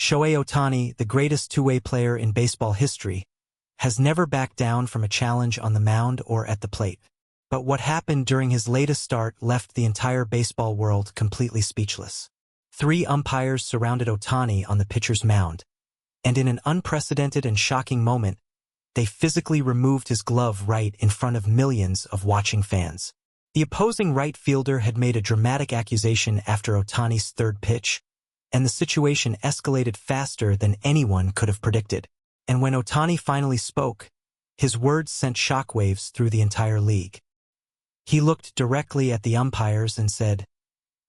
Shohei Ohtani, the greatest two-way player in baseball history, has never backed down from a challenge on the mound or at the plate. But what happened during his latest start left the entire baseball world completely speechless. 3 umpires surrounded Ohtani on the pitcher's mound, and in an unprecedented and shocking moment, they physically removed his glove right in front of millions of watching fans. The opposing right fielder had made a dramatic accusation after Ohtani's third pitch, and the situation escalated faster than anyone could have predicted. And when Ohtani finally spoke, his words sent shockwaves through the entire league. He looked directly at the umpires and said,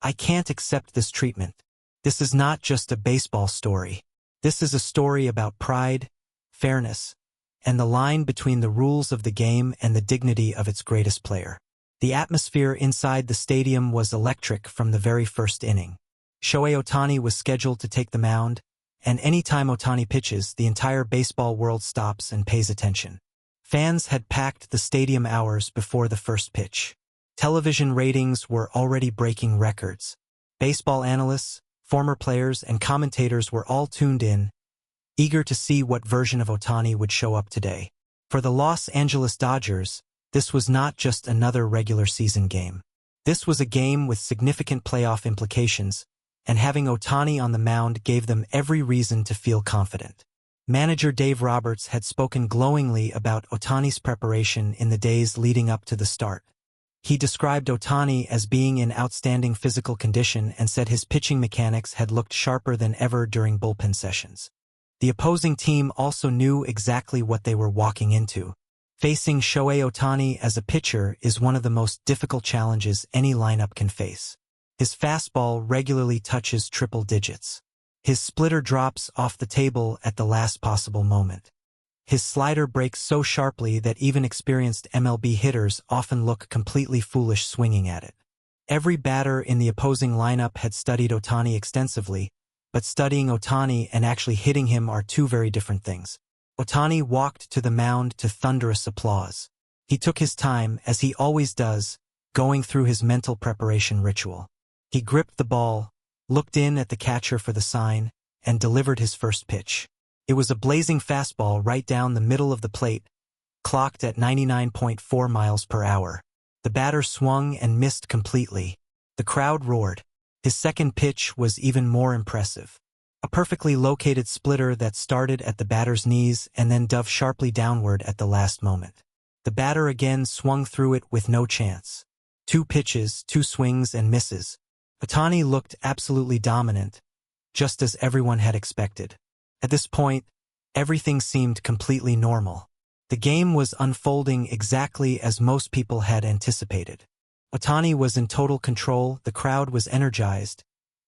"I can't accept this treatment. This is not just a baseball story. This is a story about pride, fairness, and the line between the rules of the game and the dignity of its greatest player." The atmosphere inside the stadium was electric from the very first inning. Shohei Ohtani was scheduled to take the mound, and any time Ohtani pitches, the entire baseball world stops and pays attention. Fans had packed the stadium hours before the first pitch. Television ratings were already breaking records. Baseball analysts, former players, and commentators were all tuned in, eager to see what version of Ohtani would show up today. For the Los Angeles Dodgers, this was not just another regular season game. This was a game with significant playoff implications, and having Ohtani on the mound gave them every reason to feel confident. Manager Dave Roberts had spoken glowingly about Ohtani's preparation in the days leading up to the start. He described Ohtani as being in outstanding physical condition and said his pitching mechanics had looked sharper than ever during bullpen sessions. The opposing team also knew exactly what they were walking into. Facing Shohei Ohtani as a pitcher is one of the most difficult challenges any lineup can face. His fastball regularly touches triple digits. His splitter drops off the table at the last possible moment. His slider breaks so sharply that even experienced MLB hitters often look completely foolish swinging at it. Every batter in the opposing lineup had studied Ohtani extensively, but studying Ohtani and actually hitting him are two very different things. Ohtani walked to the mound to thunderous applause. He took his time, as he always does, going through his mental preparation ritual. He gripped the ball, looked in at the catcher for the sign, and delivered his first pitch. It was a blazing fastball right down the middle of the plate, clocked at 99.4 miles per hour. The batter swung and missed completely. The crowd roared. His second pitch was even more impressive. A perfectly located splitter that started at the batter's knees and then dove sharply downward at the last moment. The batter again swung through it with no chance. 2 pitches, 2 swings and misses. Ohtani looked absolutely dominant, just as everyone had expected. At this point, everything seemed completely normal. The game was unfolding exactly as most people had anticipated. Ohtani was in total control, the crowd was energized,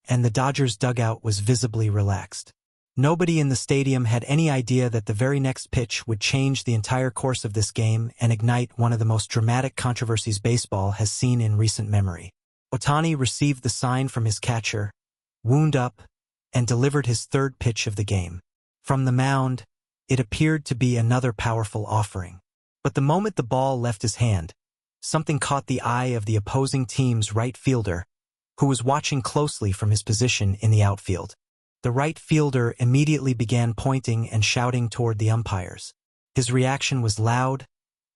and the Dodgers' dugout was visibly relaxed. Nobody in the stadium had any idea that the very next pitch would change the entire course of this game and ignite one of the most dramatic controversies baseball has seen in recent memory. Ohtani received the sign from his catcher, wound up, and delivered his third pitch of the game. From the mound, it appeared to be another powerful offering. But the moment the ball left his hand, something caught the eye of the opposing team's right fielder, who was watching closely from his position in the outfield. The right fielder immediately began pointing and shouting toward the umpires. His reaction was loud,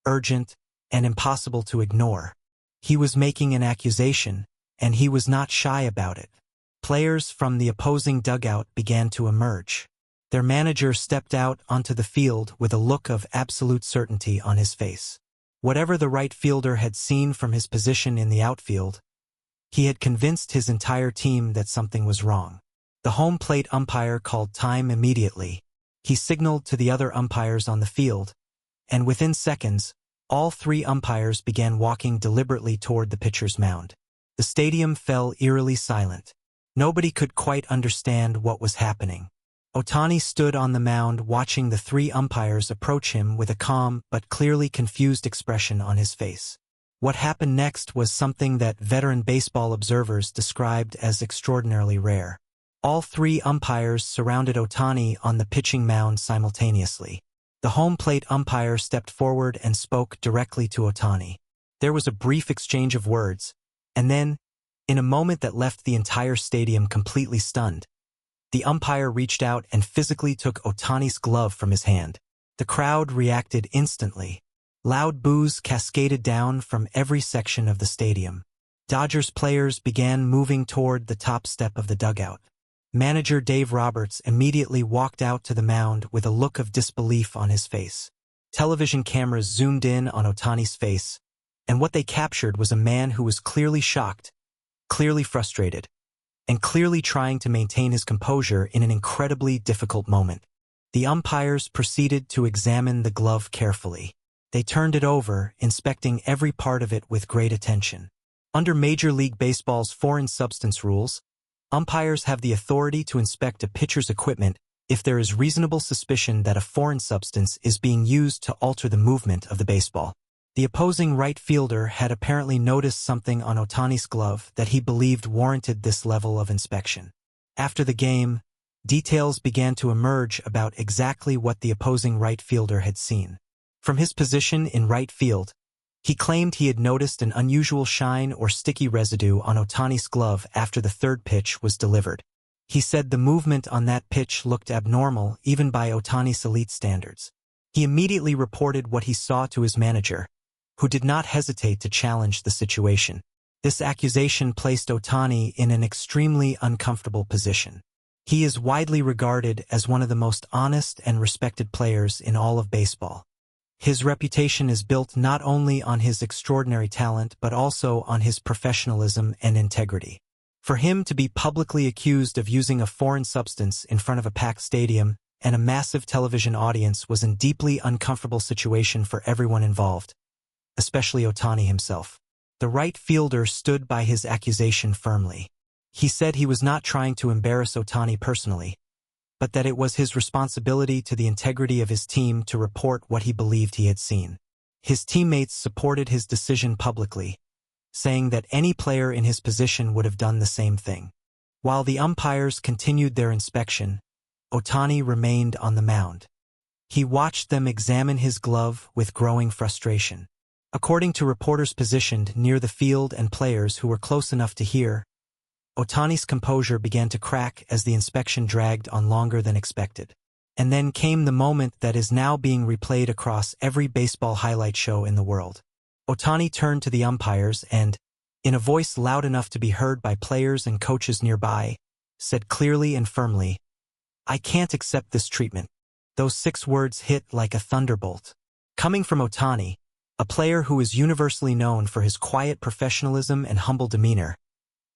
urgent, and impossible to ignore. He was making an accusation, and he was not shy about it. Players from the opposing dugout began to emerge. Their manager stepped out onto the field with a look of absolute certainty on his face. Whatever the right fielder had seen from his position in the outfield, he had convinced his entire team that something was wrong. The home plate umpire called time immediately. He signaled to the other umpires on the field, and within seconds, all 3 umpires began walking deliberately toward the pitcher's mound. The stadium fell eerily silent. Nobody could quite understand what was happening. Ohtani stood on the mound watching the 3 umpires approach him with a calm but clearly confused expression on his face. What happened next was something that veteran baseball observers described as extraordinarily rare. All 3 umpires surrounded Ohtani on the pitching mound simultaneously. The home plate umpire stepped forward and spoke directly to Ohtani. There was a brief exchange of words, and then, in a moment that left the entire stadium completely stunned, The umpire reached out and physically took Ohtani's glove from his hand. The crowd reacted instantly. Loud boos cascaded down from every section of the stadium. Dodgers players began moving toward the top step of the dugout. Manager Dave Roberts immediately walked out to the mound with a look of disbelief on his face. Television cameras zoomed in on Ohtani's face, and what they captured was a man who was clearly shocked, clearly frustrated, and clearly trying to maintain his composure in an incredibly difficult moment. The umpires proceeded to examine the glove carefully. They turned it over, inspecting every part of it with great attention. Under Major League Baseball's foreign substance rules, umpires have the authority to inspect a pitcher's equipment if there is reasonable suspicion that a foreign substance is being used to alter the movement of the baseball. The opposing right fielder had apparently noticed something on Ohtani's glove that he believed warranted this level of inspection. After the game, details began to emerge about exactly what the opposing right fielder had seen. From his position in right field, he claimed he had noticed an unusual shine or sticky residue on Ohtani's glove after the third pitch was delivered. He said the movement on that pitch looked abnormal even by Ohtani's elite standards. He immediately reported what he saw to his manager, who did not hesitate to challenge the situation. This accusation placed Ohtani in an extremely uncomfortable position. He is widely regarded as one of the most honest and respected players in all of baseball. His reputation is built not only on his extraordinary talent but also on his professionalism and integrity. For him to be publicly accused of using a foreign substance in front of a packed stadium and a massive television audience was a deeply uncomfortable situation for everyone involved, especially Ohtani himself. The right fielder stood by his accusation firmly. He said he was not trying to embarrass Ohtani personally, but that it was his responsibility to the integrity of his team to report what he believed he had seen. His teammates supported his decision publicly, saying that any player in his position would have done the same thing. While the umpires continued their inspection, Ohtani remained on the mound. He watched them examine his glove with growing frustration. According to reporters positioned near the field and players who were close enough to hear, Ohtani's composure began to crack as the inspection dragged on longer than expected. And then came the moment that is now being replayed across every baseball highlight show in the world. Ohtani turned to the umpires and, in a voice loud enough to be heard by players and coaches nearby, said clearly and firmly, "I can't accept this treatment." Those 6 words hit like a thunderbolt. Coming from Ohtani, a player who is universally known for his quiet professionalism and humble demeanor,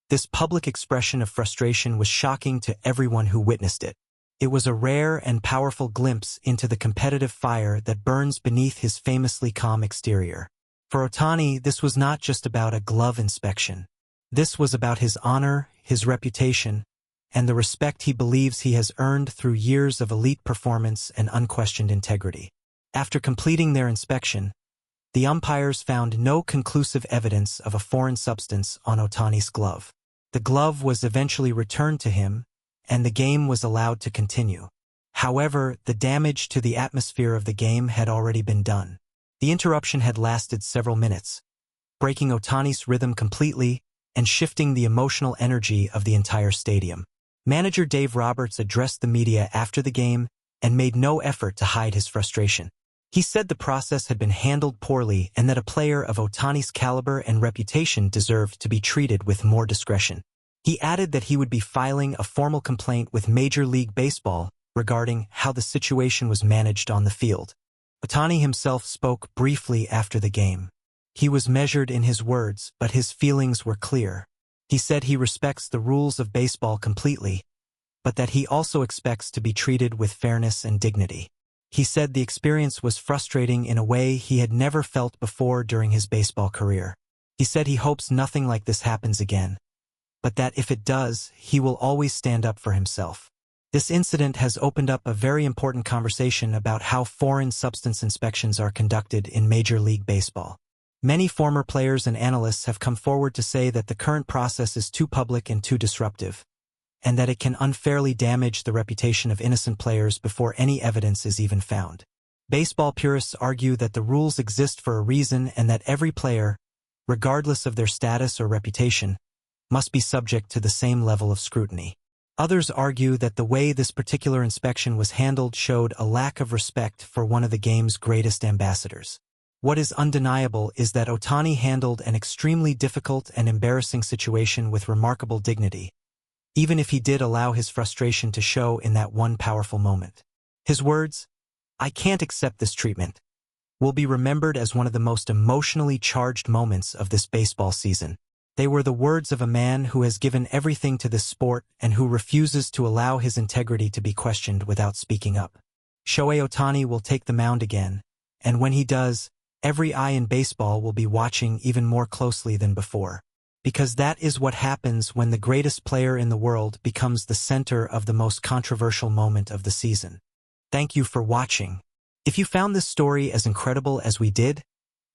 this public expression of frustration was shocking to everyone who witnessed it. It was a rare and powerful glimpse into the competitive fire that burns beneath his famously calm exterior. For Ohtani, this was not just about a glove inspection. This was about his honor, his reputation, and the respect he believes he has earned through years of elite performance and unquestioned integrity. After completing their inspection, the umpires found no conclusive evidence of a foreign substance on Ohtani's glove. The glove was eventually returned to him, and the game was allowed to continue. However, the damage to the atmosphere of the game had already been done. The interruption had lasted several minutes, breaking Ohtani's rhythm completely and shifting the emotional energy of the entire stadium. Manager Dave Roberts addressed the media after the game and made no effort to hide his frustration. He said the process had been handled poorly and that a player of Ohtani's caliber and reputation deserved to be treated with more discretion. He added that he would be filing a formal complaint with Major League Baseball regarding how the situation was managed on the field. Ohtani himself spoke briefly after the game. He was measured in his words, but his feelings were clear. He said he respects the rules of baseball completely, but that he also expects to be treated with fairness and dignity. He said the experience was frustrating in a way he had never felt before during his baseball career. He said he hopes nothing like this happens again, but that if it does, he will always stand up for himself. This incident has opened up a very important conversation about how foreign substance inspections are conducted in Major League Baseball. Many former players and analysts have come forward to say that the current process is too public and too disruptive, and that it can unfairly damage the reputation of innocent players before any evidence is even found. Baseball purists argue that the rules exist for a reason and that every player, regardless of their status or reputation, must be subject to the same level of scrutiny. Others argue that the way this particular inspection was handled showed a lack of respect for one of the game's greatest ambassadors. What is undeniable is that Ohtani handled an extremely difficult and embarrassing situation with remarkable dignity, even if he did allow his frustration to show in that one powerful moment. His words, "I can't accept this treatment," will be remembered as one of the most emotionally charged moments of this baseball season. They were the words of a man who has given everything to this sport and who refuses to allow his integrity to be questioned without speaking up. Shohei Ohtani will take the mound again, and when he does, every eye in baseball will be watching even more closely than before. Because that is what happens when the greatest player in the world becomes the center of the most controversial moment of the season. Thank you for watching. If you found this story as incredible as we did,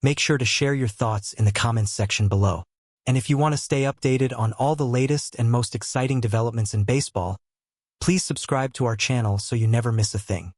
make sure to share your thoughts in the comments section below. And if you want to stay updated on all the latest and most exciting developments in baseball, please subscribe to our channel so you never miss a thing.